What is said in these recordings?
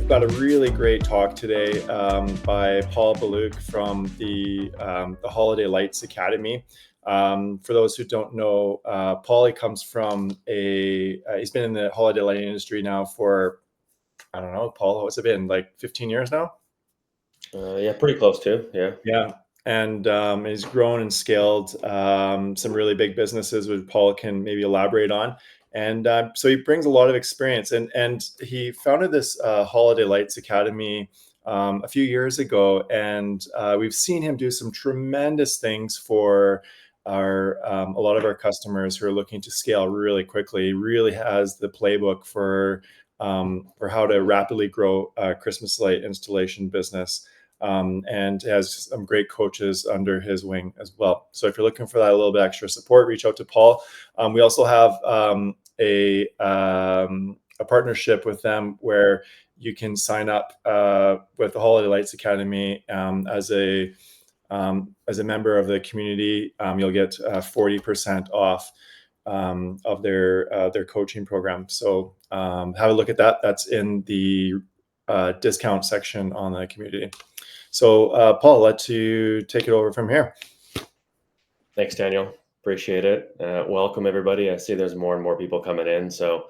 got a really great talk today by Paul Baluk from the Holiday Lights Academy. For those who don't know, Paulie comes from he's been in the holiday lighting industry now for, I don't know, Paul, what's it been, like 15 years now? Yeah, pretty close to. Yeah. Yeah. And he's grown and scaled some really big businesses, which Paul can maybe elaborate on. And so he brings a lot of experience. And he founded this Holiday Lights Academy a few years ago. And we've seen him do some tremendous things for a lot of our customers who are looking to scale really quickly. He really has the playbook for how to rapidly grow a Christmas light installation business. And has some great coaches under his wing as well. So if you're looking for that a little bit extra support, reach out to Paul. We also have a partnership with them where you can sign up with the Holiday Lights Academy as a member of the community. You'll get 40% off of their coaching program. So have a look at that. That's in the discount section on the community. So, Paul, I'll let you take it over from here. Thanks, Daniel. Appreciate it. Welcome, everybody. I see there's more and more people coming in. So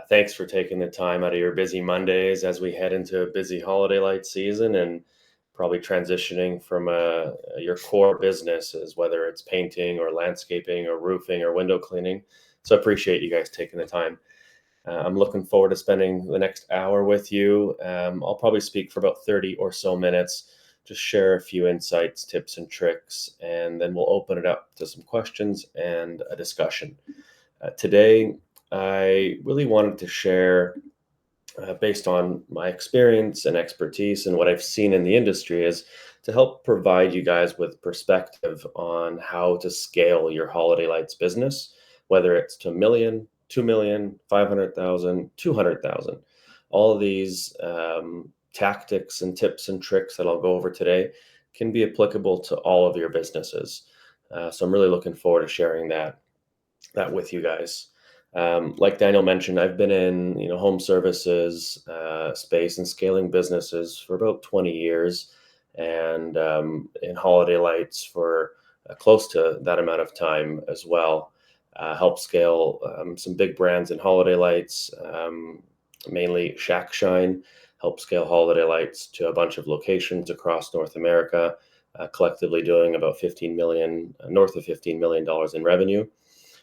thanks for taking the time out of your busy Mondays as we head into a busy holiday light season and probably transitioning from your core businesses, whether it's painting or landscaping or roofing or window cleaning. So I appreciate you guys taking the time. I'm looking forward to spending the next hour with you. I'll probably speak for about 30 or so minutes, just share a few insights, tips, and tricks, and then we'll open it up to some questions and a discussion. Today, I really wanted to share, based on my experience and expertise and what I've seen in the industry, is to help provide you guys with perspective on how to scale your holiday lights business, whether it's to a million, 2 million, 500,000, 200,000. All of these tactics and tips and tricks that I'll go over today can be applicable to all of your businesses. So I'm really looking forward to sharing that with you guys. Like Daniel mentioned, I've been in home services space and scaling businesses for about 20 years, and in holiday lights for close to that amount of time as well. Help scale some big brands in holiday lights, mainly Shack Shine. Help scale holiday lights to a bunch of locations across North America, collectively doing about north of $15 million in revenue.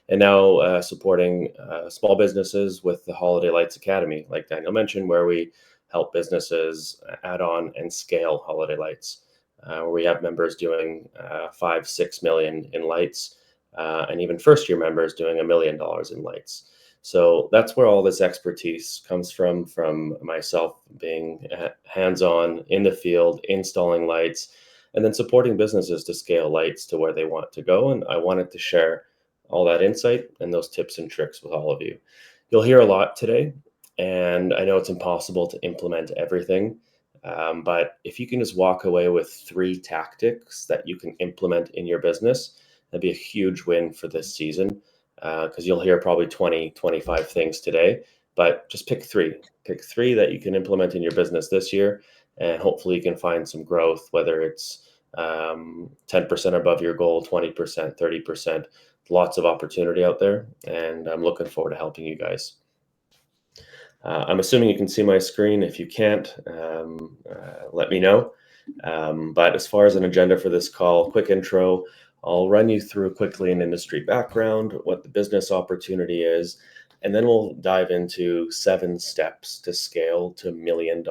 And now supporting small businesses with the Holiday Lights Academy, like Daniel mentioned, where we help businesses add on and scale holiday lights, where we have members doing 5-6 million in lights. And even first-year members doing $1 million in lights. So that's where all this expertise comes from myself being hands-on in the field, installing lights, and then supporting businesses to scale lights to where they want to go. And I wanted to share all that insight and those tips and tricks with all of you. You'll hear a lot today, and I know it's impossible to implement everything. But if you can just walk away with 3 tactics that you can implement in your business, that'd be a huge win for this season, because you'll hear probably 20, 25 things today, but just pick 3. Pick 3 that you can implement in your business this year, and hopefully you can find some growth, whether it's 10% above your goal, 20%, 30%. Lots of opportunity out there, and I'm looking forward to helping you guys. I'm assuming you can see my screen. If you can't, let me know. But as far as an agenda for this call, quick intro. I'll run you through quickly an industry background, what the business opportunity is, and then we'll dive into 7 steps to scale to $1 million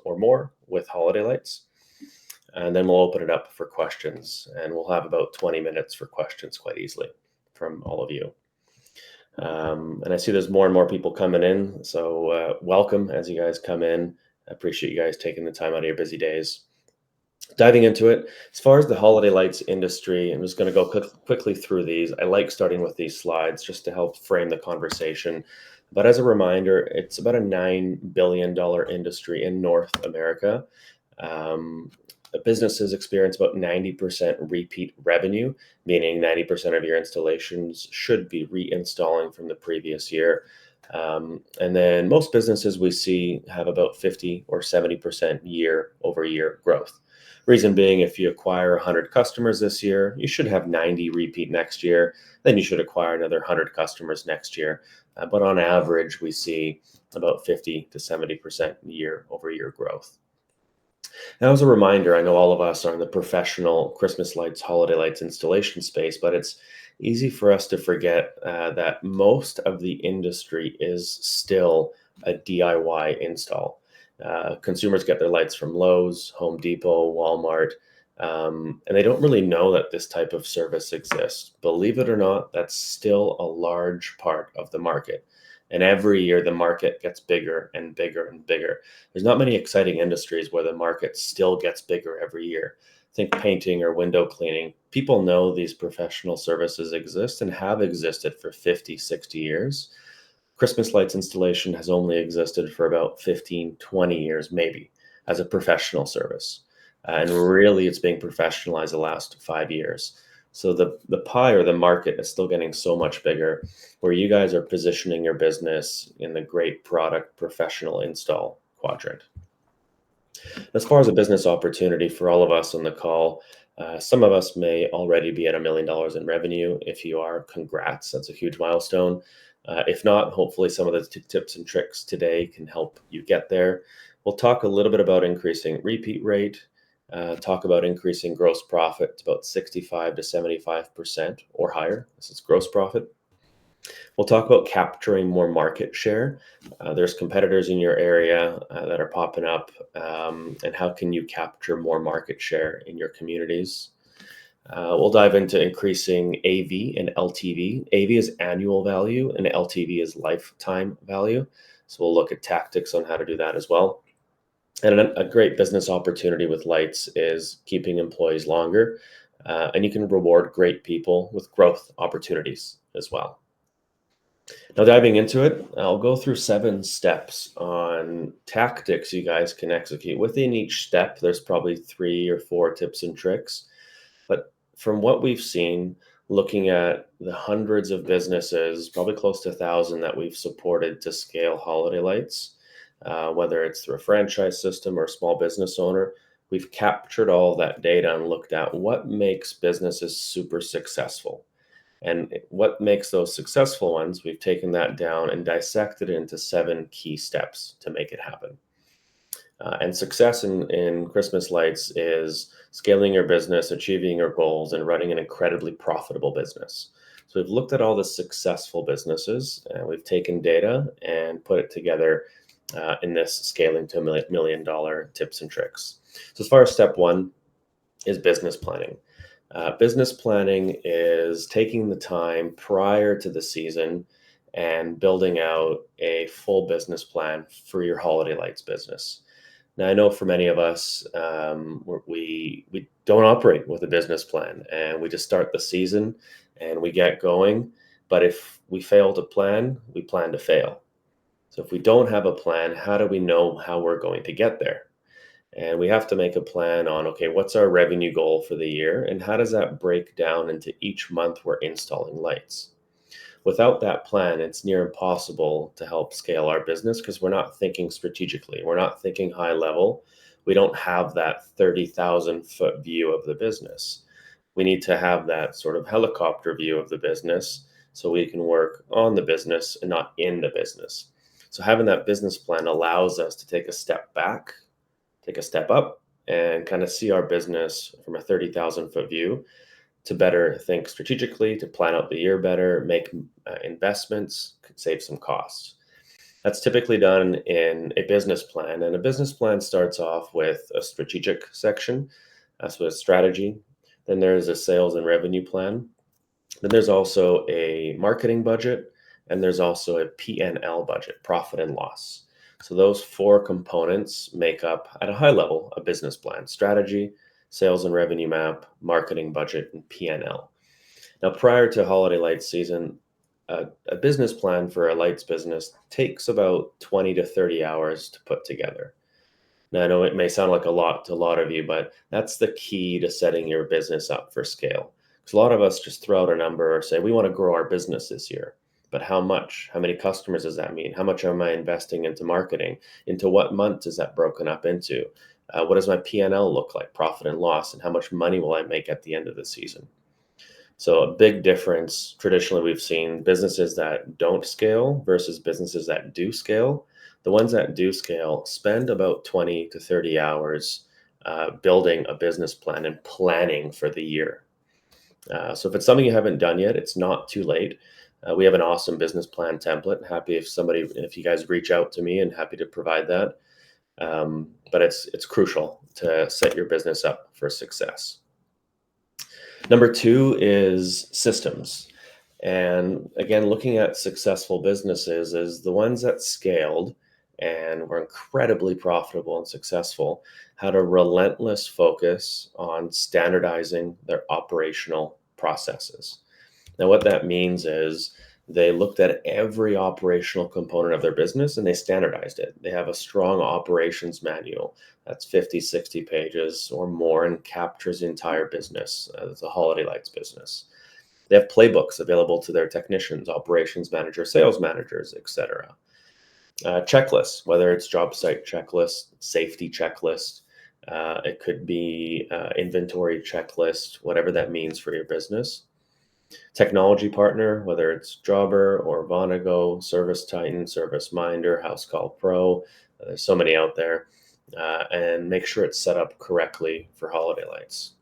or more with holiday lights. And then we'll open it up for questions, and we'll have about 20 minutes for questions quite easily from all of you. And I see there's more and more people coming in, so welcome as you guys come in. I appreciate you guys taking the time out of your busy days. Diving into it, as far as the holiday lights industry, I'm just going to go quickly through these. I like starting with these slides just to help frame the conversation. But as a reminder, it's about a $9 billion industry in North America. Businesses experience about 90% repeat revenue, meaning 90% of your installations should be reinstalling from the previous year. And then most businesses we see have about 50 or 70% year over year growth. Reason being, if you acquire 100 customers this year, you should have 90 repeat next year. Then you should acquire another 100 customers next year. But on average, we see about 50 to 70% year over year growth. Now, as a reminder, I know all of us are in the professional Christmas lights, holiday lights installation space, but it's easy for us to forget that most of the industry is still a DIY install. Consumers get their lights from Lowe's, Home Depot, Walmart, and they don't really know that this type of service exists. Believe it or not, that's still a large part of the market. And every year the market gets bigger and bigger and bigger. There's not many exciting industries where the market still gets bigger every year. Think painting or window cleaning. People know these professional services exist and have existed for 50, 60 years. Christmas lights installation has only existed for about 15, 20 years, maybe, as a professional service. And really, it's being professionalized the last 5 years. So the pie or the market is still getting so much bigger, where you guys are positioning your business in the great product professional install quadrant. As far as a business opportunity for all of us on the call, some of us may already be at $1 million in revenue. If you are, congrats. That's a huge milestone. If not, hopefully some of the tips and tricks today can help you get there. We'll talk a little bit about increasing repeat rate, talk about increasing gross profit to about 65 to 75% or higher. This is gross profit. We'll talk about capturing more market share. There's competitors in your area that are popping up, and how can you capture more market share in your communities? We'll dive into increasing AV and LTV. AV is annual value and LTV is lifetime value. So we'll look at tactics on how to do that as well. And a great business opportunity with lights is keeping employees longer. And you can reward great people with growth opportunities as well. Now, diving into it, I'll go through 7 steps on tactics you guys can execute. Within each step, there's probably 3 or 4 tips and tricks. But from what we've seen, looking at the hundreds of businesses, probably close to 1,000 that we've supported to scale holiday lights, whether it's through a franchise system or a small business owner, we've captured all of that data and looked at what makes businesses super successful. And what makes those successful ones, we've taken that down and dissected it into 7 key steps to make it happen. And success in Christmas lights is scaling your business, achieving your goals, and running an incredibly profitable business. So we've looked at all the successful businesses, and we've taken data and put it together in this scaling to $1 million tips and tricks. So as far as step 1 is business planning. Business planning is taking the time prior to the season and building out a full business plan for your holiday lights business. Now, I know for many of us, we don't operate with a business plan, and we just start the season and we get going. But if we fail to plan, we plan to fail. So if we don't have a plan, how do we know how we're going to get there? And we have to make a plan on, okay, what's our revenue goal for the year? And how does that break down into each month we're installing lights? Without that plan, it's near impossible to help scale our business because we're not thinking strategically. We're not thinking high level. We don't have that 30,000 foot view of the business. We need to have that sort of helicopter view of the business so we can work on the business and not in the business. So having that business plan allows us to take a step back, take a step up, and kind of see our business from a 30,000 foot view to better think strategically, to plan out the year better, make investments, could save some costs. That's typically done in a business plan. And a business plan starts off with a strategic section. That's with strategy. Then there's a sales and revenue plan. Then there's also a marketing budget. And there's also a P&L budget, profit and loss. So those 4 components make up, at a high level, a business plan: strategy, sales and revenue map, marketing budget, and P&L. Now, prior to holiday lights season, a business plan for a lights business takes about 20 to 30 hours to put together. Now, I know it may sound like a lot to a lot of you, but that's the key to setting your business up for scale. Because a lot of us just throw out a number or say, we want to grow our business this year. but how much? How many customers does that mean? How much am I investing into marketing? Into what month is that broken up into? What does my P&L look like, profit and loss, and how much money will I make at the end of the season? So a big difference traditionally we've seen businesses that don't scale versus businesses that do scale. The ones that do scale spend about 20 to 30 hours building a business plan and planning for the year. So if it's something you haven't done yet, it's not too late. We have an awesome business plan template. Happy if you guys reach out to me, and happy to provide that. But it's crucial to set your business up for success. Number two is systems. And again, looking at successful businesses is the ones that scaled and were incredibly profitable and successful had a relentless focus on standardizing their operational processes. Now, what that means is they looked at every operational component of their business and they standardized it. They have a strong operations manual that's 50, 60 pages or more and captures the entire business, the Holiday Lights business. They have playbooks available to their technicians, operations managers, sales managers, etc. Checklists, whether it's job site checklist, safety checklist, it could be inventory checklist, whatever that means for your business. Technology partner, whether it's Jobber or Vonago, Service Titan, Service Minder, Housecall Pro. There's so many out there. And make sure it's set up correctly for Holiday Lights.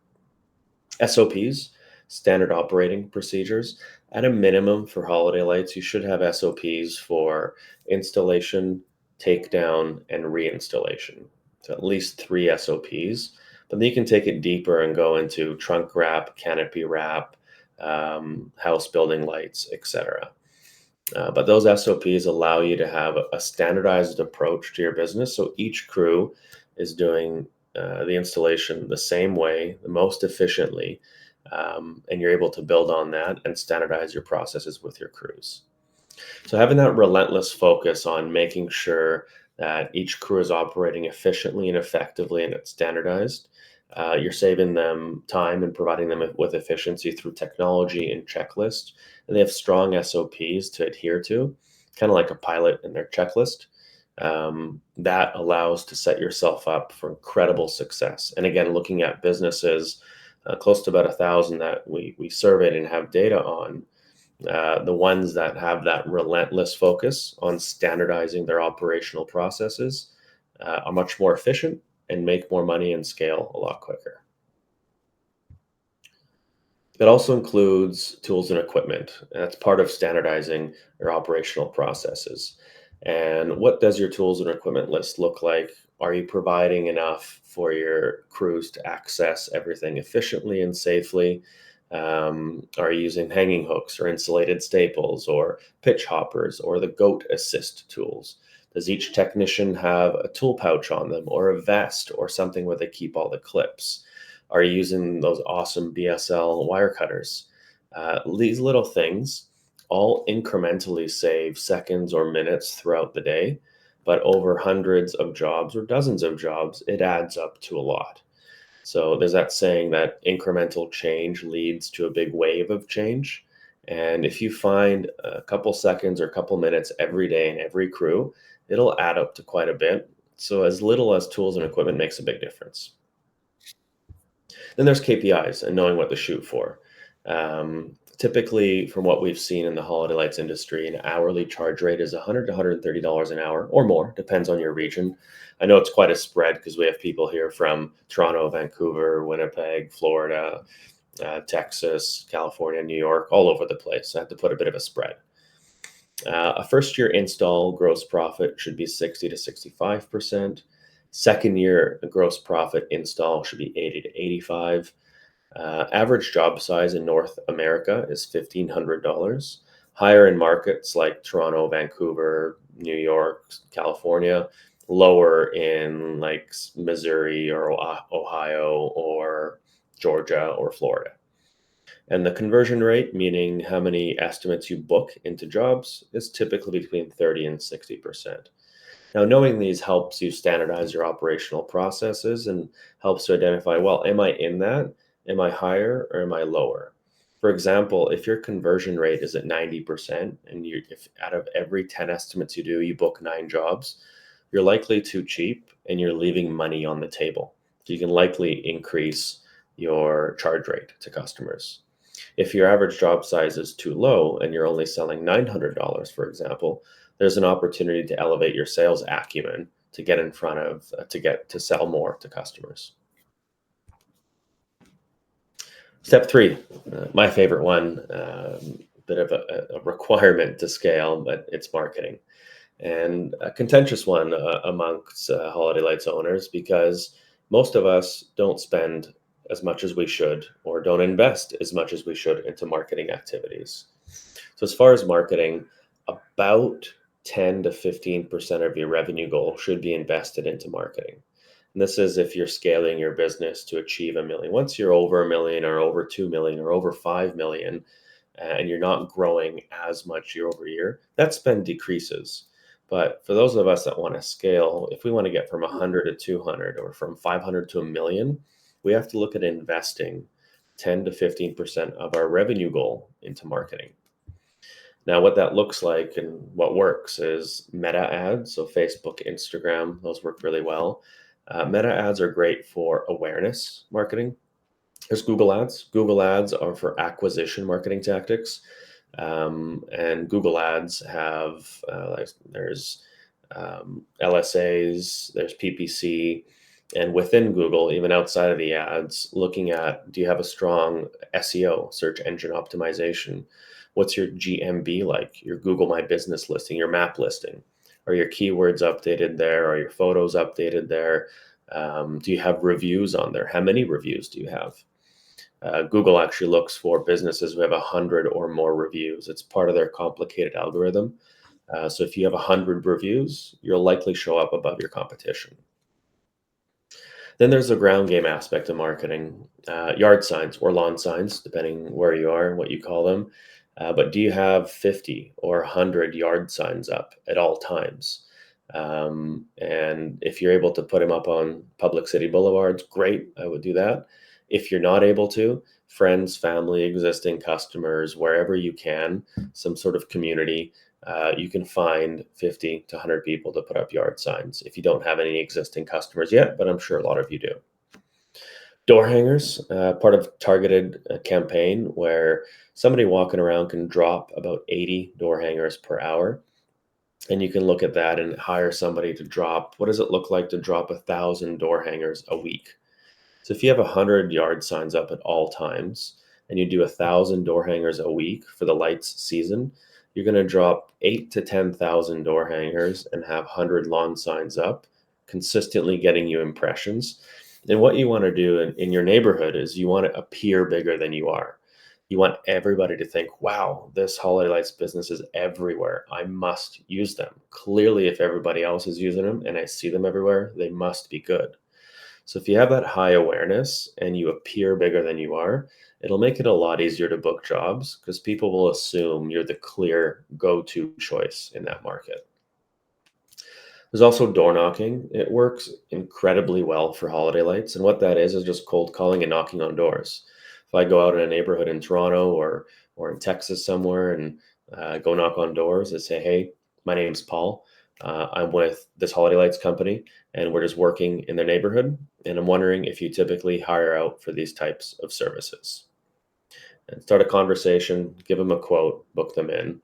SOPs, standard operating procedures. At a minimum for Holiday Lights, you should have SOPs for installation, takedown, and reinstallation. So at least 3 SOPs. But then you can take it deeper and go into trunk wrap, canopy wrap, house building lights, etc. But those SOPs allow you to have a standardized approach to your business. So each crew is doing the installation the same way, the most efficiently, and you're able to build on that and standardize your processes with your crews. So having that relentless focus on making sure that each crew is operating efficiently and effectively and it's standardized, you're saving them time and providing them with efficiency through technology and checklist. And they have strong SOPs to adhere to, kind of like a pilot in their checklist. That allows to set yourself up for incredible success. And again, looking at businesses, close to about 1,000 that we surveyed and have data on, the ones that have that relentless focus on standardizing their operational processes are much more efficient and make more money and scale a lot quicker. It also includes tools and equipment. That's part of standardizing your operational processes. And what does your tools and equipment list look like? Are you providing enough for your crews to access everything efficiently and safely? Are you using hanging hooks or insulated staples or pitch hoppers or the GOAT assist tools? Does each technician have a tool pouch on them or a vest or something where they keep all the clips? Are you using those awesome BSL wire cutters? These little things all incrementally save seconds or minutes throughout the day, but over hundreds of jobs or dozens of jobs, it adds up to a lot. So there's that saying that incremental change leads to a big wave of change. And if you find a couple seconds or a couple minutes every day in every crew, it'll add up to quite a bit. So as little as tools and equipment makes a big difference. Then there's KPIs and knowing what to shoot for. Typically, from what we've seen in the Holiday Lights industry, an hourly charge rate is $100 to $130 an hour or more, depends on your region. I know it's quite a spread because we have people here from Toronto, Vancouver, Winnipeg, Florida, Texas, California, New York, all over the place. I have to put a bit of a spread. A first-year install gross profit should be 60 to 65%. Second year gross profit install should be 80 to 85. Average job size in North America is $1,500. Higher in markets like Toronto, Vancouver, New York, California. Lower in like Missouri or Ohio or Georgia or Florida. And the conversion rate, meaning how many estimates you book into jobs, is typically between 30 and 60%. Now, knowing these helps you standardize your operational processes and helps to identify, well, am I in that? Am I higher or am I lower? For example, if your conversion rate is at 90% and if out of every 10 estimates you do, you book 9 jobs, you're likely too cheap and you're leaving money on the table. So you can likely increase your charge rate to customers. If your average job size is too low and you're only selling $900, for example, there's an opportunity to elevate your sales acumen to get in front of, to get to sell more to customers. Step 3, my favorite one, bit of a requirement to scale, but it's marketing. And a contentious one amongst Holiday Lights owners, because most of us don't spend as much as we should or don't invest as much as we should into marketing activities. So as far as marketing, about 10 to 15% of your revenue goal should be invested into marketing. And this is if you're scaling your business to achieve a million. Once you're over a million or over 2 million or over 5 million, and you're not growing as much year over year, that spend decreases. But for those of us that want to scale, if we want to get from 100 to 200 or from 500 to a million, we have to look at investing 10 to 15% of our revenue goal into marketing. Now, what that looks like and what works is Meta ads. So Facebook, Instagram, those work really well. Meta ads are great for awareness marketing. There's Google ads. Google ads are for acquisition marketing tactics. And Google ads have, there's LSAs, there's PPC, and within Google, even outside of the ads, looking at, do you have a strong SEO, search engine optimization? What's your GMB like? Your Google My Business listing, your map listing? Are your keywords updated there? Are your photos updated there? Do you have reviews on there? How many reviews do you have? Google actually looks for businesses who have 100 or more reviews. It's part of their complicated algorithm. So if you have 100 reviews, you'll likely show up above your competition. Then there's the ground game aspect of marketing, yard signs or lawn signs, depending where you are and what you call them. But do you have 50 or 100 yard signs up at all times? And if you're able to put them up on public city boulevards, great, I would do that. If you're not able to, friends, family, existing customers, wherever you can, some sort of community, you can find 50 to 100 people to put up yard signs if you don't have any existing customers yet, but I'm sure a lot of you do. Door hangers, part of targeted campaign where somebody walking around can drop about 80 door hangers per hour. And you can look at that and hire somebody to drop, what does it look like to drop 1,000 door hangers a week? So if you have 100 yard signs up at all times and you do 1,000 door hangers a week for the lights season, you're going to drop 8 to 10,000 door hangers and have 100 lawn signs up, consistently getting you impressions. And what you want to do in your neighborhood is you want to appear bigger than you are. You want everybody to think, wow, this Holiday Lights business is everywhere. I must use them. Clearly, if everybody else is using them and I see them everywhere, they must be good. So if you have that high awareness and you appear bigger than you are, it'll make it a lot easier to book jobs because people will assume you're the clear go-to choice in that market. There's also door knocking. It works incredibly well for Holiday Lights. And what that is just cold calling and knocking on doors. If I go out in a neighborhood in Toronto or in Texas somewhere and go knock on doors and say, hey, my name's Paul. I'm with this Holiday Lights company and we're just working in their neighborhood. And I'm wondering if you typically hire out for these types of services. And start a conversation, give them a quote, book them in.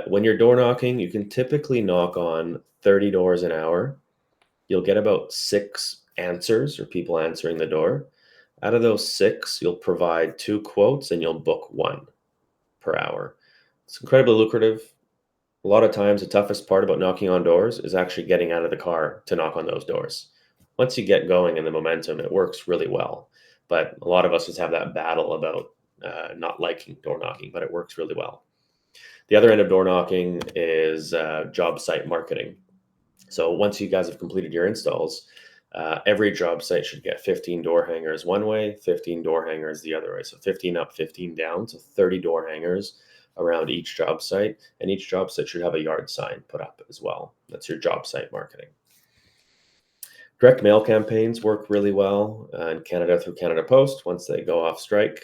When you're door knocking, you can typically knock on 30 doors an hour. You'll get about 6 answers or people answering the door. Out of those 6, you'll provide 2 quotes and you'll book 1 per hour. It's incredibly lucrative. A lot of times, the toughest part about knocking on doors is actually getting out of the car to knock on those doors. Once you get going in the momentum, it works really well. But a lot of us just have that battle about not liking door knocking, but it works really well. The other end of door knocking is job site marketing. So once you guys have completed your installs, every job site should get 15 door hangers one way, 15 door hangers the other way. So 15 up, 15 down. So 30 door hangers around each job site. And each job site should have a yard sign put up as well. That's your job site marketing. Direct mail campaigns work really well in Canada through Canada Post once they go off strike.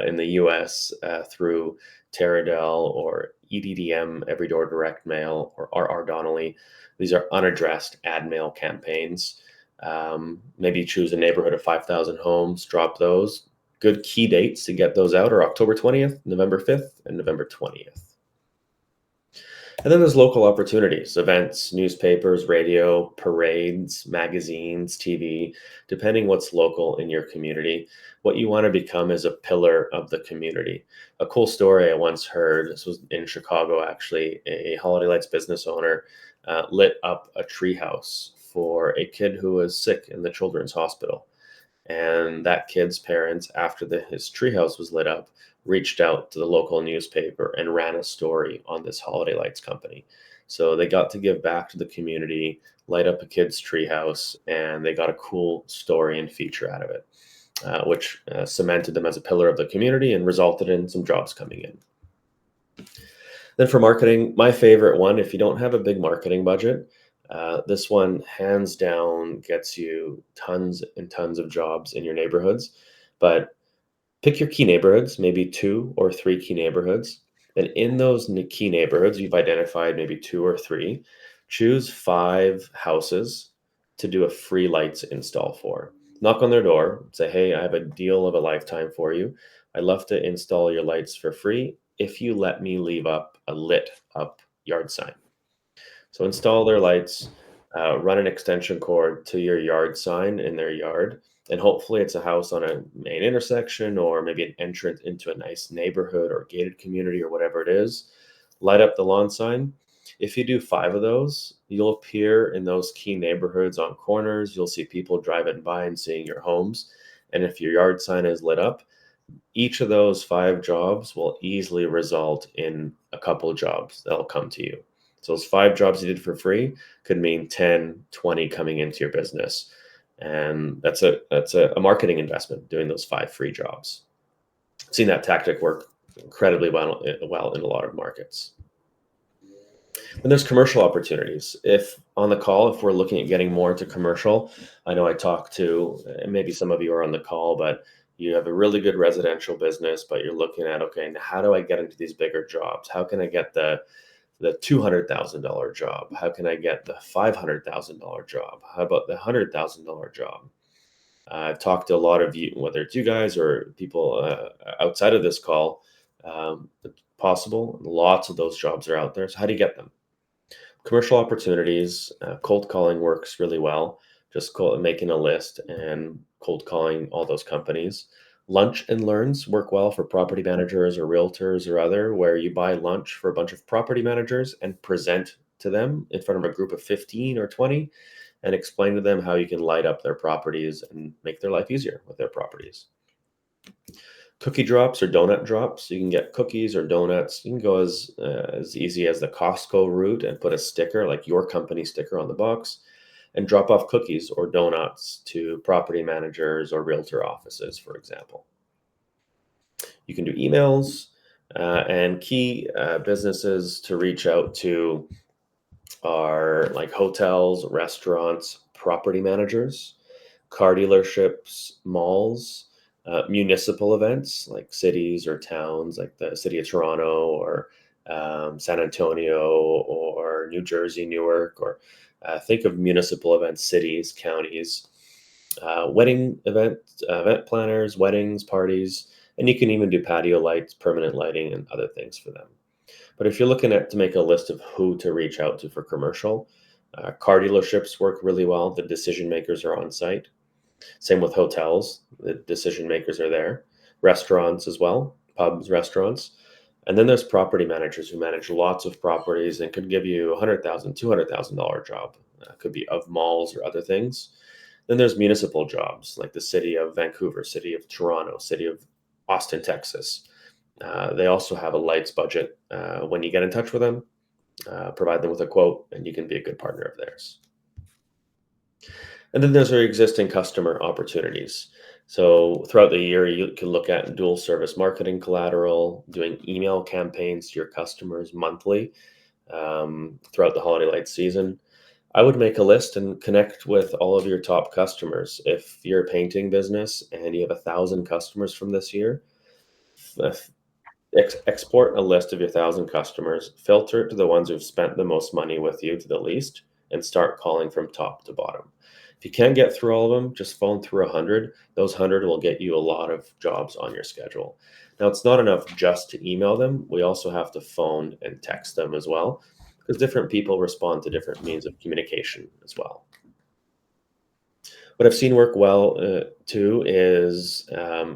In the US through Terradel or EDDM, Every Door Direct Mail, or RR Donnelly. These are unaddressed ad mail campaigns. Maybe choose a neighborhood of 5,000 homes, drop those. Good key dates to get those out are October 20th, November 5th, and November 20th. And then there's local opportunities, events, newspapers, radio, parades, magazines, TV, depending what's local in your community. What you want to become is a pillar of the community. A cool story I once heard, this was in Chicago actually, a Holiday Lights business owner lit up a treehouse for a kid who was sick in the children's hospital. And that kid's parents, after his treehouse was lit up, reached out to the local newspaper and ran a story on this Holiday Lights company. So they got to give back to the community, light up a kid's treehouse, and they got a cool story and feature out of it, which cemented them as a pillar of the community and resulted in some jobs coming in. Then for marketing, my favorite one, if you don't have a big marketing budget, this one hands down gets you tons and tons of jobs in your neighborhoods. But pick your key neighborhoods, maybe 2 or 3 key neighborhoods. And in those key neighborhoods, you've identified maybe 2 or 3. Choose 5 houses to do a free lights install for. Knock on their door, say, hey, I have a deal of a lifetime for you. I'd love to install your lights for free if you let me leave up a lit up yard sign. So install their lights, run an extension cord to your yard sign in their yard, and hopefully it's a house on a main intersection or maybe an entrance into a nice neighborhood or gated community or whatever it is. Light up the lawn sign. If you do 5 of those, you'll appear in those key neighborhoods on corners. You'll see people driving by and seeing your homes. And if your yard sign is lit up, each of those 5 jobs will easily result in a couple jobs that'll come to you. So those 5 jobs you did for free could mean 10, 20 coming into your business. And that's a marketing investment, doing those 5 free jobs. I've seen that tactic work incredibly well in a lot of markets. And there's commercial opportunities. If on the call, if we're looking at getting more into commercial, I know I talked to, and maybe some of you are on the call, but you have a really good residential business, but you're looking at, okay, now how do I get into these bigger jobs? How can I get the $200,000 job? How can I get the $500,000 job? How about the $100,000 job? I've talked to a lot of you, whether it's you guys or people outside of this call, it's possible. Lots of those jobs are out there. So how do you get them? Commercial opportunities, cold calling works really well. Just making a list and cold calling all those companies. Lunch and learns work well for property managers or realtors or other, where you buy lunch for a bunch of property managers and present to them in front of a group of 15 or 20 and explain to them how you can light up their properties and make their life easier with their properties. Cookie drops or donut drops. You can get cookies or donuts. You can go as easy as the Costco route and put a sticker, like your company sticker, on the box and drop off cookies or donuts to property managers or realtor offices, for example. You can do emails and key businesses to reach out to are like hotels, restaurants, property managers, car dealerships, malls, municipal events like cities or towns like the city of Toronto or San Antonio or New Jersey, Newark, or think of municipal events, cities, counties, wedding event planners, weddings, parties, and you can even do patio lights, permanent lighting, and other things for them. But if you're looking to make a list of who to reach out to for commercial, car dealerships work really well. The decision makers are on site. Same with hotels. The decision makers are there. Restaurants as well, pubs, restaurants. And then there's property managers who manage lots of properties and could give you $100,000, $200,000 job. Could be of malls or other things. Then there's municipal jobs like the city of Vancouver, city of Toronto, city of Austin, Texas. They also have a lights budget. When you get in touch with them, provide them with a quote, and you can be a good partner of theirs. And then there's our existing customer opportunities. So throughout the year, you can look at dual service marketing collateral, doing email campaigns to your customers monthly throughout the holiday lights season. I would make a list and connect with all of your top customers. If you're a painting business and you have 1,000 customers from this year, f- export a list of your 1,000 customers, filter it to the ones who've spent the most money with you to the least, and start calling from top to bottom. If you can't get through all of them, just phone through 100. Those 100 will get you a lot of jobs on your schedule. Now, it's not enough just to email them. We also have to phone and text them as well, because different people respond to different means of communication as well. What I've seen work well too is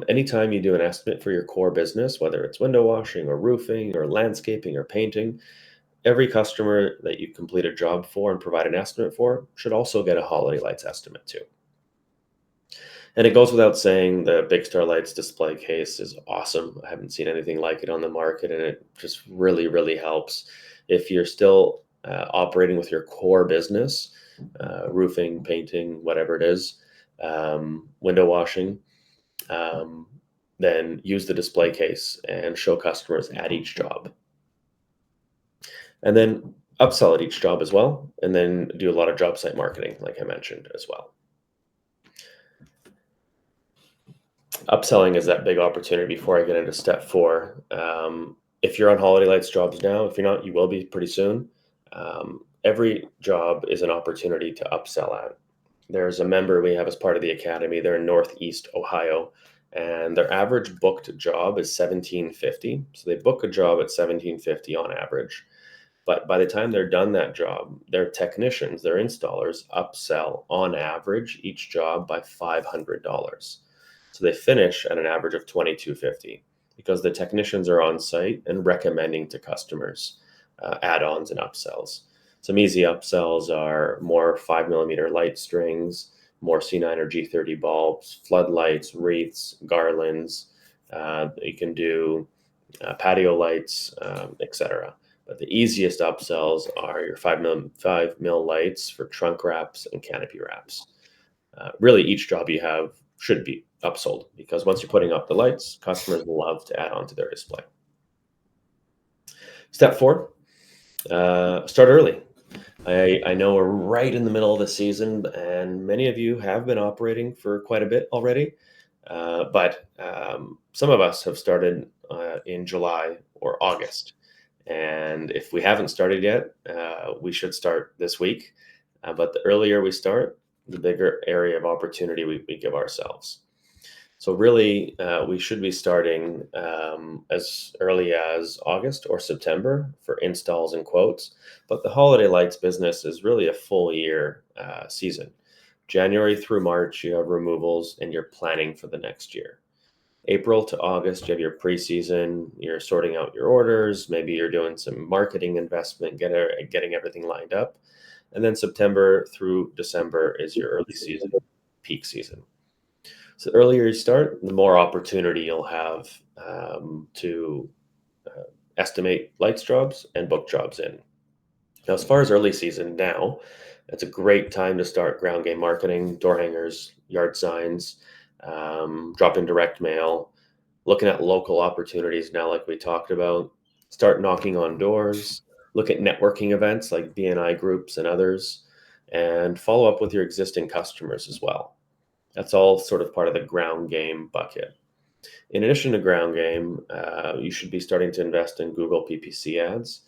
anytime you do an estimate for your core business, whether it's window washing or roofing or landscaping or painting, every customer that you complete a job for and provide an estimate for should also get a holiday lights estimate too. And it goes without saying the Big Star Lights display case is awesome. I haven't seen anything like it on the market, and it just really, really helps if you're still operating with your core business, roofing, painting, whatever it is, window washing. Um, then use the display case and show customers at each job. And then upsell at each job as well. And then do a lot of job site marketing, like I mentioned as well. Upselling is that big opportunity before I get into step four. If you're on holiday lights jobs now, if you're not, you will be pretty soon. Every job is an opportunity to upsell at. There's a member we have as part of the academy. They're in Northeast Ohio, and their average booked job is 1750. So they book a job at 1750 on average. But by the time they're done that job, their technicians, their installers, upsell on average each job by $500. So they finish at an average of 2250 because the technicians are on site and recommending to customers add-ons and upsells. Some easy upsells are more 5 millimeter light strings, more C9 or G30 bulbs, floodlights, wreaths, garlands. You can do patio lights, etc. But the easiest upsells are your 5 mil lights for trunk wraps and canopy wraps. Really, each job you have should be upsold because once you're putting up the lights, customers love to add on to their display. Step four, start early. I know we're right in the middle of the season, and many of you have been operating for quite a bit already. But some of us have started in July or August. And if we haven't started yet, we should start this week. But the earlier we start, the bigger area of opportunity we give ourselves. So really, we should be starting as early as August or September for installs and quotes. But the holiday lights business is really a full year season. January through March, you have removals and you're planning for the next year. April to August, you have your preseason, you're sorting out your orders, maybe you're doing some marketing investment, getting everything lined up. And then September through December is your early season, peak season. So the earlier you start, the more opportunity you'll have to estimate lights jobs and book jobs in. Now, as far as early season now, it's a great time to start ground game marketing, door hangers, yard signs, drop in direct mail, looking at local opportunities now, like we talked about, start knocking on doors, look at networking events like BNI groups and others, and follow up with your existing customers as well. That's all sort of part of the ground game bucket. In addition to ground game, you should be starting to invest in Google PPC ads.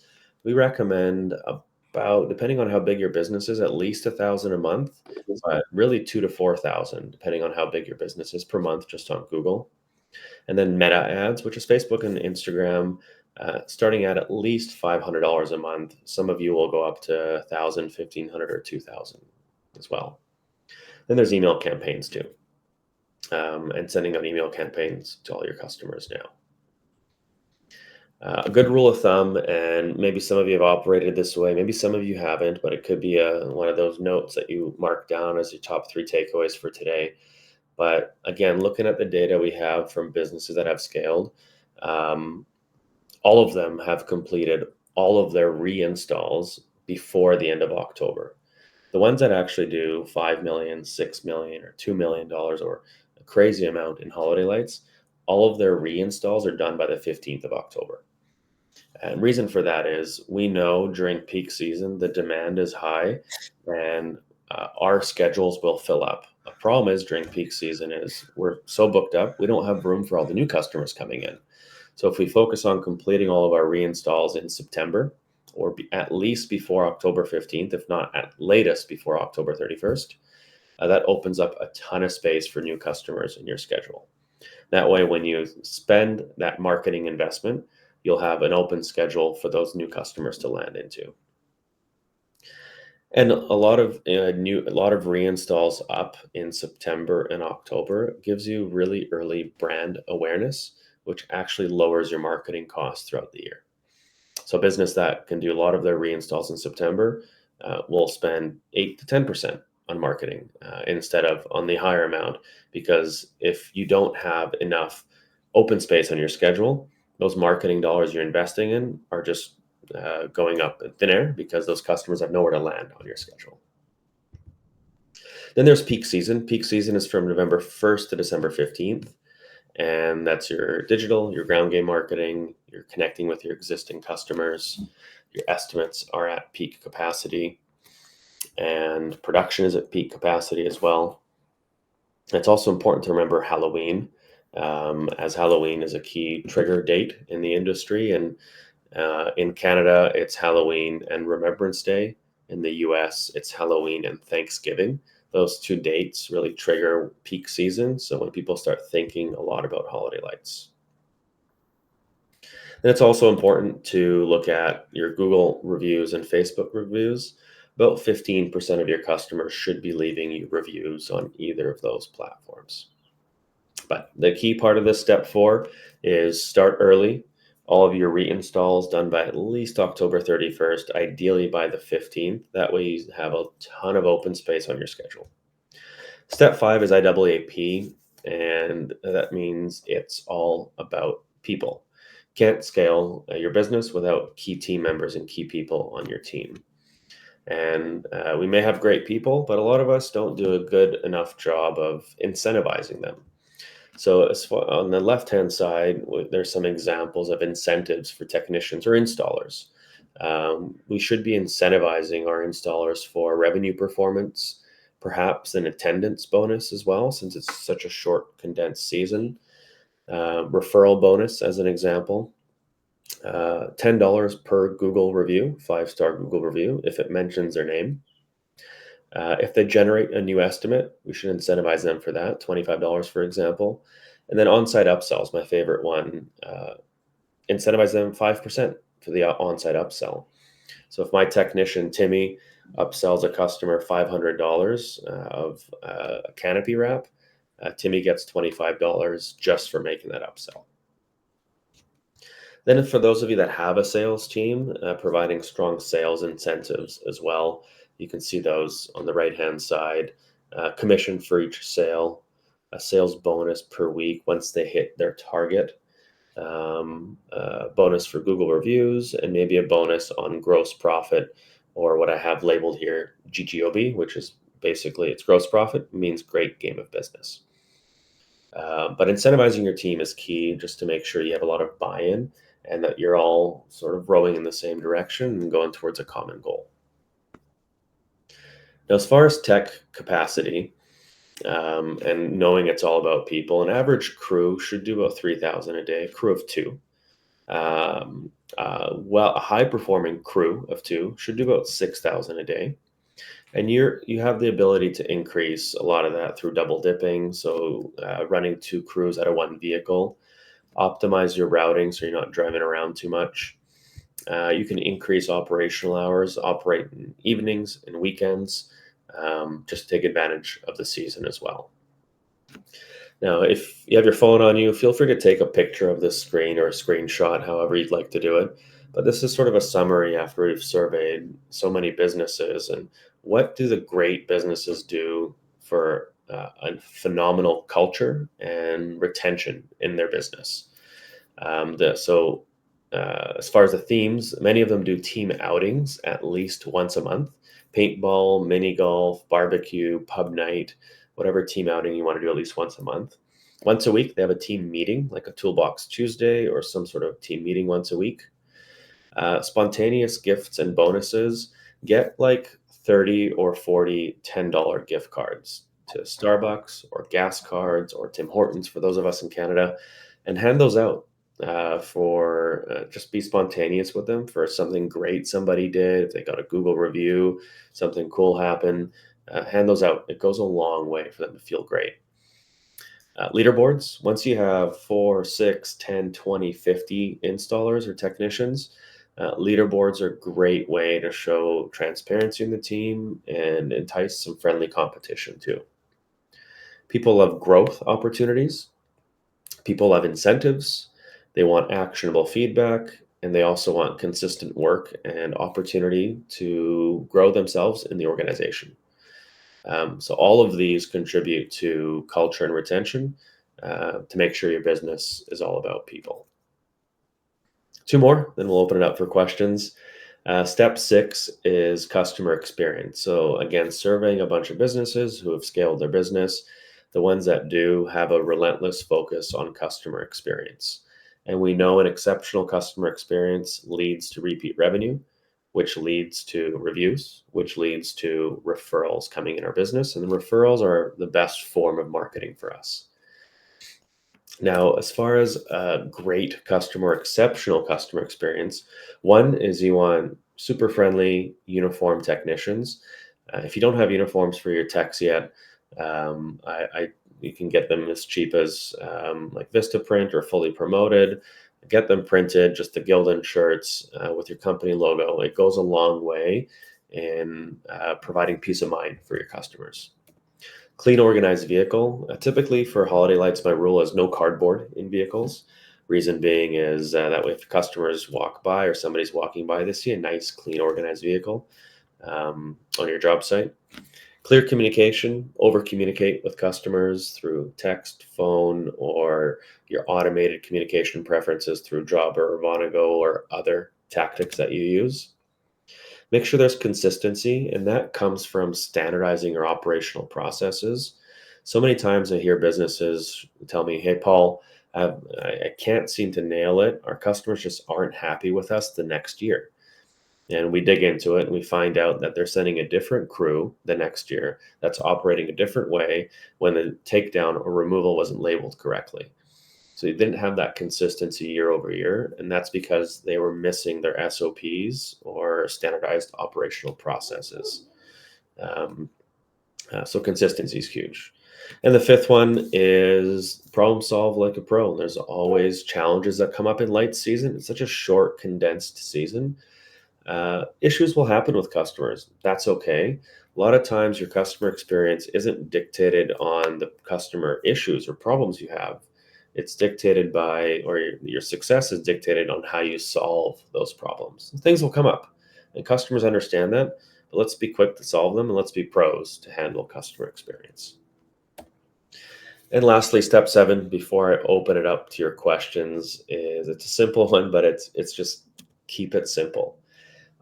We recommend about, depending on how big your business is, at least 1,000 a month, but really 2 to 4,000, depending on how big your business is per month, just on Google. And then Meta ads, which is Facebook and Instagram, starting at least $500 a month. Some of you will go up to 1,000, 1,500, or 2,000 as well. Then there's email campaigns too, and sending out email campaigns to all your customers now. A good rule of thumb, and maybe some of you have operated this way, maybe some of you haven't, but it could be one of those notes that you mark down as your top 3 takeaways for today. But again, looking at the data we have from businesses that have scaled, all of them have completed all of their reinstalls before the end of October. The ones that actually do $5 million, $6 million, or $2 million, or a crazy amount in holiday lights, all of their reinstalls are done by the 15th of October. And reason for that is we know during peak season the demand is high, and our schedules will fill up. A problem is during peak season is we're so booked up we don't have room for all the new customers coming in. So if we focus on completing all of our reinstalls in September, or at least before October 15th, if not at latest before October 31st, that opens up a ton of space for new customers in your schedule. That way, when you spend that marketing investment, you'll have an open schedule for those new customers to land into. And a lot of reinstalls up in September and October gives you really early brand awareness, which actually lowers your marketing costs throughout the year. So, a business that can do a lot of their reinstalls in September will spend 8 to 10% on marketing instead of on the higher amount. Because if you don't have enough open space on your schedule, those marketing dollars you're investing in are just going up in thin air because those customers have nowhere to land on your schedule. Then there's peak season. Peak season is from November 1st to December 15th. And that's your digital, your ground game marketing, you're connecting with your existing customers, your estimates are at peak capacity, and production is at peak capacity as well. It's also important to remember Halloween, as Halloween is a key trigger date in the industry. And in Canada, it's Halloween and Remembrance Day. In the US, it's Halloween and Thanksgiving. Those two dates really trigger peak season. So when people start thinking a lot about holiday lights. And it's also important to look at your Google reviews and Facebook reviews. About 15% of your customers should be leaving you reviews on either of those platforms. But the key part of this step 4 is start early. All of your reinstalls done by at least October 31st, ideally by the 15th. That way you have a ton of open space on your schedule. Step 5 is IAAP, and that means it's all about people. Can't scale your business without key team members and key people on your team. And we may have great people, but a lot of us don't do a good enough job of incentivizing them. So on the left-hand side, there's some examples of incentives for technicians or installers. We should be incentivizing our installers for revenue performance, perhaps an attendance bonus as well, since it's such a short, condensed season. Referral bonus, as an example. $10 per Google review, 5-star Google review, if it mentions their name. If they generate a new estimate, we should incentivize them for that, $25, for example. And then on-site upsells, my favorite one, incentivize them 5% for the on-site upsell. So if my technician, Timmy, upsells a customer $500 of a canopy wrap, Timmy gets $25 just for making that upsell. Then for those of you that have a sales team, providing strong sales incentives as well. You can see those on the right-hand side. Commission for each sale, a sales bonus per week once they hit their target, bonus for Google reviews, and maybe a bonus on gross profit, or what I have labeled here, GGOB, which is basically it's gross profit, means great game of business. But incentivizing your team is key, just to make sure you have a lot of buy-in and that you're all sort of rowing in the same direction and going towards a common goal. Now, as far as tech capacity, and knowing it's all about people, an average crew should do about 3,000 a day, a crew of 2. A high-performing crew of 2 should do about 6,000 a day. And you have the ability to increase a lot of that through double dipping, so running 2 crews out of 1 vehicle. Optimize your routing so you're not driving around too much. You can increase operational hours, operate in evenings and weekends, just take advantage of the season as well. Now, if you have your phone on you, feel free to take a picture of this screen or a screenshot, however you'd like to do it. But this is sort of a summary after we've surveyed so many businesses and what do the great businesses do for a phenomenal culture and retention in their business. As far as the themes, many of them do team outings at least once a month. Paintball, mini golf, barbecue, pub night, whatever team outing you want to do at least once a month. Once a week, they have a team meeting, like a Toolbox Tuesday or some sort of team meeting once a week. Spontaneous gifts and bonuses, get like 30 or 40 $10 gift cards to Starbucks or gas cards or Tim Hortons for those of us in Canada, and hand those out for just be spontaneous with them for something great somebody did. If they got a Google review, something cool happened, hand those out. It goes a long way for them to feel great. Leaderboards, once you have 4, 6, 10, 20, 50 installers or technicians, leaderboards are a great way to show transparency in the team and entice some friendly competition too. People love growth opportunities. People love incentives. They want actionable feedback, and they also want consistent work and opportunity to grow themselves in the organization. So all of these contribute to culture and retention to make sure your business is all about people. Two more, then we'll open it up for questions. Step 6 is customer experience. So again, surveying a bunch of businesses who have scaled their business. The ones that do have a relentless focus on customer experience. And we know an exceptional customer experience leads to repeat revenue, which leads to reviews, which leads to referrals coming in our business. And the referrals are the best form of marketing for us. Now, as far as a great customer, exceptional customer experience, one is you want super friendly, uniform technicians. If you don't have uniforms for your techs yet, you can get them as cheap as like Vistaprint or Fully Promoted. Get them printed, just the Gildan shirts with your company logo. It goes a long way in providing peace of mind for your customers. Clean, organized vehicle. Typically for holiday lights, my rule is no cardboard in vehicles. Reason being is that way if customers walk by or somebody's walking by, they see a nice, clean, organized vehicle on your job site. Clear communication, over communicate with customers through text, phone, or your automated communication preferences through Jobber or Vonago or other tactics that you use. Make sure there's consistency, and that comes from standardizing your operational processes. So many times I hear businesses tell me, hey, Paul, I can't seem to nail it. Our customers just aren't happy with us the next year. And we dig into it and we find out that they're sending a different crew the next year that's operating a different way when the takedown or removal wasn't labeled correctly. So you didn't have that consistency year over year. And that's because they were missing their SOPs or standardized operational processes. So consistency is huge. And the fifth one is problem solve like a pro. There's always challenges that come up in light season. It's such a short, condensed season. Issues will happen with customers. That's okay. A lot of times your customer experience isn't dictated on the customer issues or problems you have. It's dictated by, or your success is dictated on how you solve those problems. Things will come up and customers understand that, but let's be quick to solve them and let's be pros to handle customer experience. And lastly, step 7, before I open it up to your questions, is it's a simple one, but it's just keep it simple.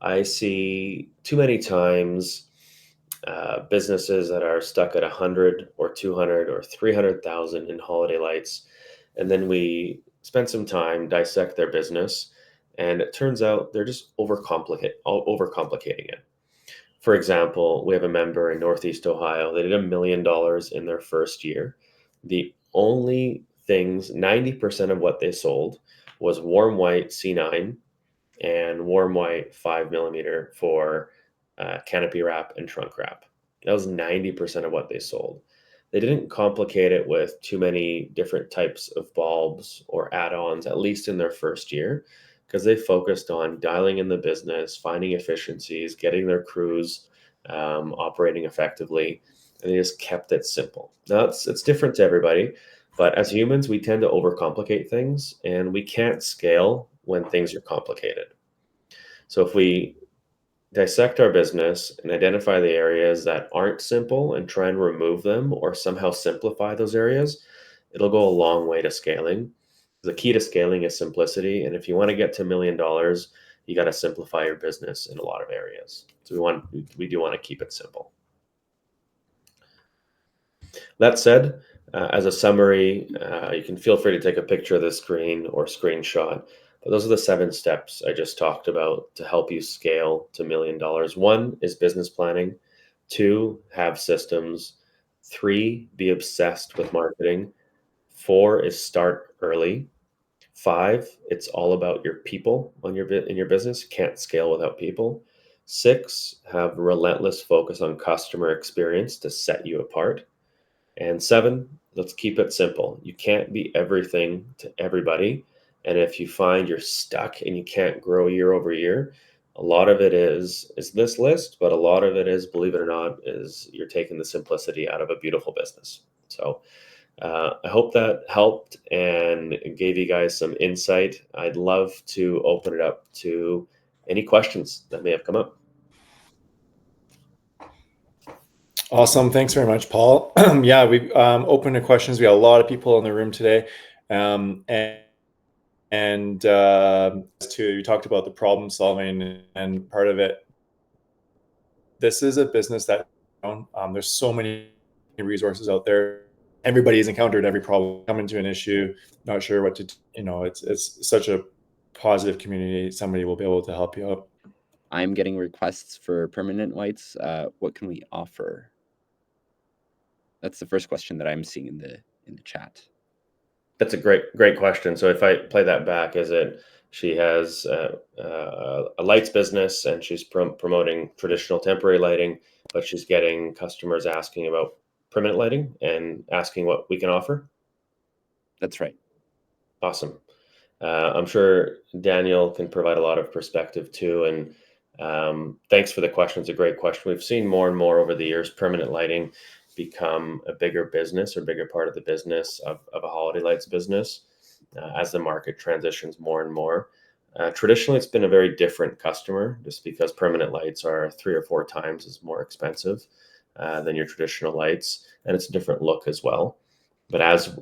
I see too many times businesses that are stuck at 100 or 200 or 300,000 in holiday lights. And then we spend some time dissect their business. And it turns out they're just overcomplicating it. For example, we have a member in Northeast Ohio. They did $1 million in their first year. The only things, 90% of what they sold was warm white C9 and warm white 5mm for canopy wrap and trunk wrap. That was 90% of what they sold. They didn't complicate it with too many different types of bulbs or add-ons, at least in their first year, because they focused on dialing in the business, finding efficiencies, getting their crews operating effectively, and they just kept it simple. Now, it's different to everybody, but as humans, we tend to overcomplicate things, and we can't scale when things are complicated. So if we dissect our business and identify the areas that aren't simple and try and remove them or somehow simplify those areas, it'll go a long way to scaling. The key to scaling is simplicity. And if you want to get to $1 million, you got to simplify your business in a lot of areas. So we do want to keep it simple. That said, as a summary, you can feel free to take a picture of the screen or screenshot. But those are the 7 steps I just talked about to help you scale to $1 million. 1 is business planning. 2, have systems. 3, be obsessed with marketing. 4 is start early. 5, it's all about your people in your business. You can't scale without people. 6, have relentless focus on customer experience to set you apart. And 7, let's keep it simple. You can't be everything to everybody. And if you find you're stuck and you can't grow year over year, a lot of it is this list, but a lot of it is, believe it or not, is you're taking the simplicity out of a beautiful business. So I hope that helped and gave you guys some insight. I'd love to open it up to any questions that may have come up. Awesome. Thanks very much, Paul. Yeah, we've opened to questions. We got a lot of people in the room today. You talked about the problem solving, and part of it, this is a business that there's so many resources out there. Everybody has encountered every problem, come into an issue, not sure what to do. It's such a positive community. Somebody will be able to help you out. I'm getting requests for permanent lights. What can we offer? That's the first question that I'm seeing in the chat. That's a great question. So if I play that back, is it she has a lights business and she's promoting traditional temporary lighting, but she's getting customers asking about permanent lighting and asking what we can offer? That's right. Awesome. I'm sure Daniel can provide a lot of perspective too. And thanks for the question. It's a great question. We've seen more and more over the years permanent lighting become a bigger business or bigger part of the business of a holiday lights business as the market transitions more and more. Traditionally, it's been a very different customer just because permanent lights are 3 or 4 times as more expensive than your traditional lights, and it's a different look as well. But as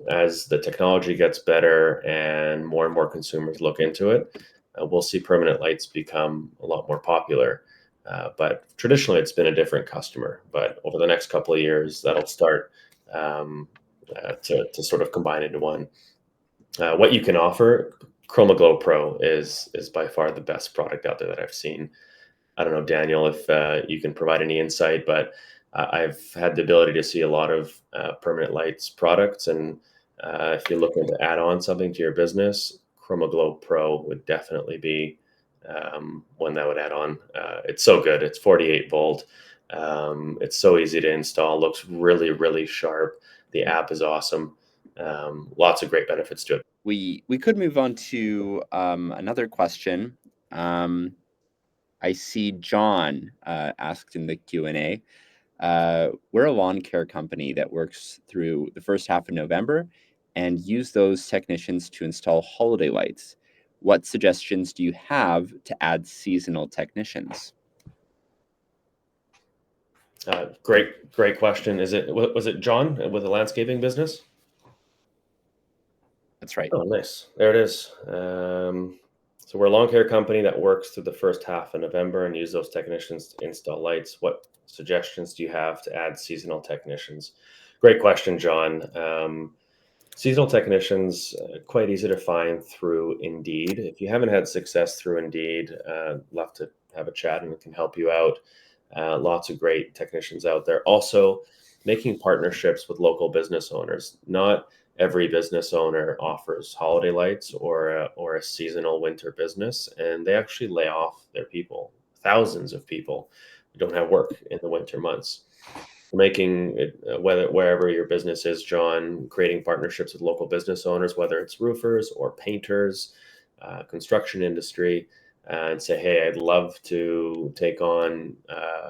the technology gets better and more consumers look into it, we'll see permanent lights become a lot more popular. But traditionally, it's been a different customer. But over the next couple of years, that'll start to sort of combine into one. What you can offer, ChromaGlow Pro is by far the best product out there that I've seen. I don't know, Daniel, if you can provide any insight, but I've had the ability to see a lot of permanent lights products. And if you're looking to add on something to your business, ChromaGlow Pro would definitely be one that would add on. It's so good. It's 48 volt. It's so easy to install. Looks really, really sharp. The app is awesome. Lots of great benefits to it. We could move on to another question. I see John asked in the Q&A. We're a lawn care company that works through the first half of November and use those technicians to install holiday lights. What suggestions do you have to add seasonal technicians? Great question. Was it John with a landscaping business? That's right. Oh, nice. There it is. So we're a lawn care company that works through the first half of November and use those technicians to install lights. What suggestions do you have to add seasonal technicians? Great question, John. Seasonal technicians, quite easy to find through Indeed. If you haven't had success through Indeed, love to have a chat and we can help you out. Lots of great technicians out there. Also, making partnerships with local business owners. Not every business owner offers holiday lights or a seasonal winter business, and they actually lay off their people. Thousands of people who don't have work in the winter months. Making it, wherever your business is, John, creating partnerships with local business owners, whether it's roofers or painters, construction industry, and say, hey, I'd love to take on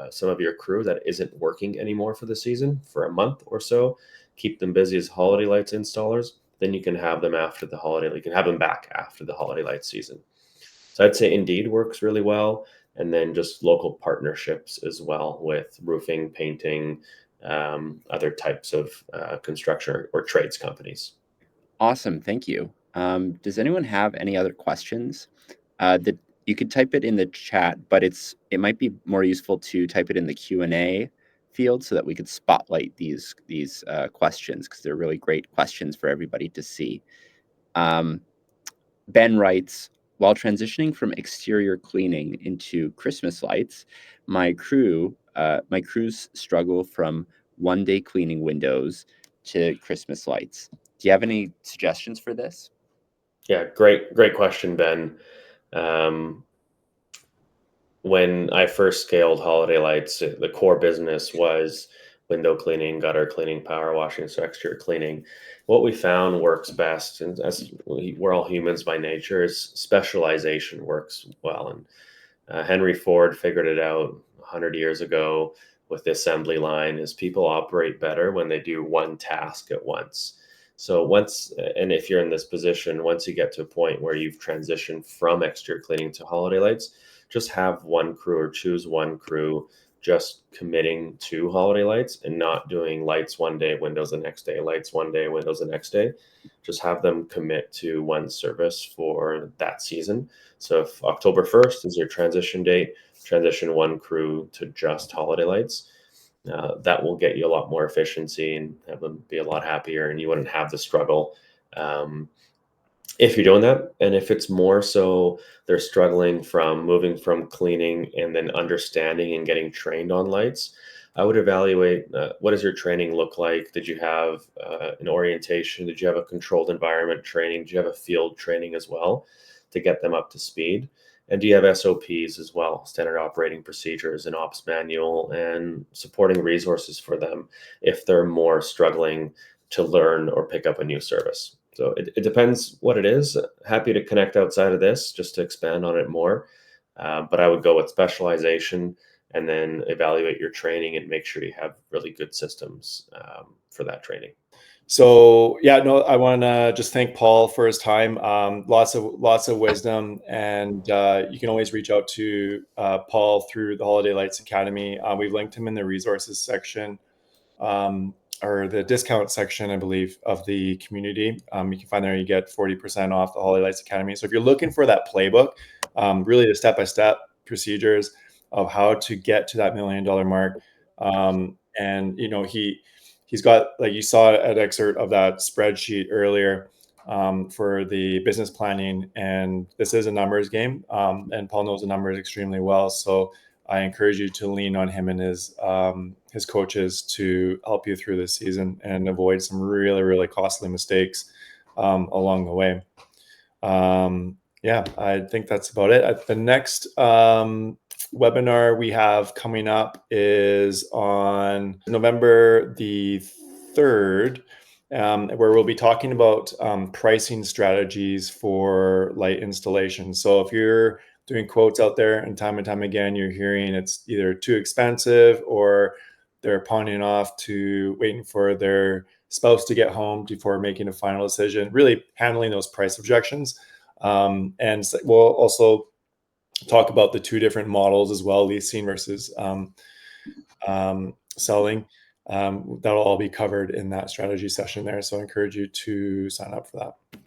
some of your crew that isn't working anymore for the season for a month or so. Keep them busy as holiday lights installers. Then you can have them after the holiday. You can have them back after the holiday light season. So I'd say Indeed works really well. And then just local partnerships as well with roofing, painting, other types of construction or trades companies. Awesome. Thank you. Does anyone have any other questions? That you could type it in the chat, but it might be more useful to type it in the Q&A field so that we could spotlight these questions, because they're really great questions for everybody to see. Ben writes, while transitioning from exterior cleaning into Christmas lights, my crews struggle from one-day cleaning windows to Christmas lights. Do you have any suggestions for this? Yeah, great question, Ben. When I first scaled Holiday Lights, the core business was window cleaning, gutter cleaning, power washing, so exterior cleaning. What we found works best, and as we're all humans by nature, is specialization works well. And Henry Ford figured it out 100 years ago with the assembly line, is people operate better when they do one task at once. So and if you're in this position, once you get to a point where you've transitioned from exterior cleaning to Holiday Lights, just have one crew or choose one crew just committing to Holiday Lights and not doing lights one day, windows the next day, lights one day, windows the next day. Just have them commit to one service for that season. So if October 1st is your transition date, transition one crew to just Holiday Lights. That will get you a lot more efficiency and have them be a lot happier, and you wouldn't have the struggle if you're doing that. And if it's more so they're struggling from moving from cleaning and then understanding and getting trained on lights, I would evaluate what does your training look like? Did you have an orientation? Did you have a controlled environment training? Do you have a field training as well to get them up to speed? And do you have SOPs as well, standard operating procedures and ops manual, and supporting resources for them if they're more struggling to learn or pick up a new service? So it depends what it is. Happy to connect outside of this just to expand on it more. But I would go with specialization and then evaluate your training and make sure you have really good systems for that training. So yeah, no, I want to just thank Paul for his time. Lots of wisdom, and you can always reach out to Paul through the Holiday Lights Academy. We've linked him in the resources section, or the discount section, I believe, of the community. You can find there, you get 40% off the Holiday Lights Academy. So if you're looking for that playbook, really the step-by-step procedures of how to get to that $1 million mark, and he's got, like you saw an excerpt of that spreadsheet earlier, for the business planning, and this is a numbers game, and Paul knows the numbers extremely well. So I encourage you to lean on him and his coaches to help you through this season and avoid some really, really costly mistakes along the way. Yeah, I think that's about it. The next webinar we have coming up is on November the 3rd, where we'll be talking about pricing strategies for light installation. So if you're doing quotes out there and time again, you're hearing it's either too expensive or they're pawning off to waiting for their spouse to get home before making a final decision, really handling those price objections. And we'll also talk about the two different models as well, leasing versus selling. That'll all be covered in that strategy session there. So I encourage you to sign up for that.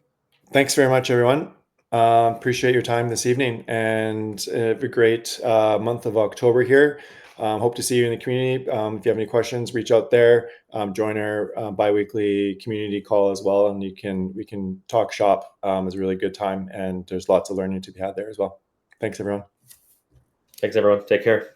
Thanks very much, everyone. Appreciate your time this evening, and have a great month of October here. Hope to see you in the community. If you have any questions, reach out there. Join our bi-weekly community call as well, and we can talk shop. It's a really good time, and there's lots of learning to be had there as well. Thanks, everyone. Thanks, everyone. Take care.